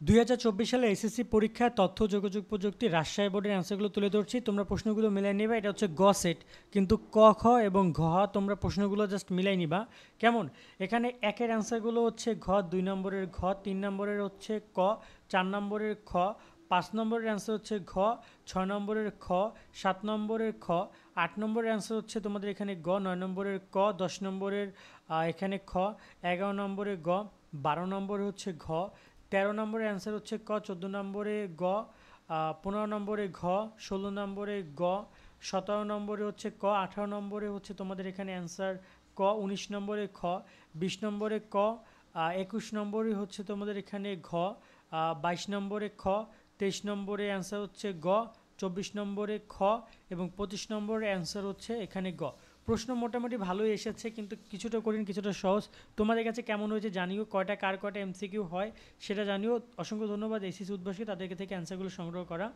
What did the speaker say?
2024 সালে এসএসসি পরীক্ষায় তথ্য যোগাযোগ প্রযুক্তি রাজশাহী বোর্ডের অ্যান্সারগুলো তুলে ধরছি। তোমরা প্রশ্নগুলো মিলাই নিবা। এটা হচ্ছে গ সেট, কিন্তু ক খ এবং ঘ তোমরা প্রশ্নগুলো জাস্ট মিলাই নিবা। কেমন? এখানে একের অ্যান্সারগুলো হচ্ছে ঘ, 2 নম্বরের ঘ, 3 নম্বরের হচ্ছে ক, 4 নম্বরের খ, 5 নম্বরের অ্যান্সার হচ্ছে ঘ, 6 নম্বরের খ, 7 নম্বরের খ, 8 নম্বরের অ্যান্সার হচ্ছে তোমাদের এখানে গ, 9 নম্বরের ক, 10 নম্বরের এখানে খ, 11 নম্বরের গ, 12 নম্বরে হচ্ছে ঘ, 13 নম্বরের অ্যান্সার হচ্ছে ক, 14 নম্বরে গ, 15 নম্বরে ঘ, 16 নম্বরে গ, 17 নম্বরে হচ্ছে ক, 18 নম্বরে হচ্ছে তোমাদের এখানে অ্যান্সার ক, 19 নম্বরে খ, 20 নম্বরে ক, 21 নম্বরে হচ্ছে তোমাদের এখানে ঘ, 22 নম্বরে খ, 23 নম্বরে অ্যান্সার হচ্ছে গ, 24 নম্বরে খ এবং 25 নম্বরের অ্যান্সার হচ্ছে এখানে গ। প্রশ্ন মোটামুটি ভালোই এসেছে, কিন্তু কিছুটা কঠিন কিছুটা সহজ। তোমাদের কাছে কেমন হয়েছে জানিও, কয়টা কয়টা এমসিকিউ হয় সেটা জানিও। অসংখ্য ধন্যবাদ এসিসি উদ্ভাসকে, তাদেরকে থেকে অ্যান্সারগুলো সংগ্রহ করা।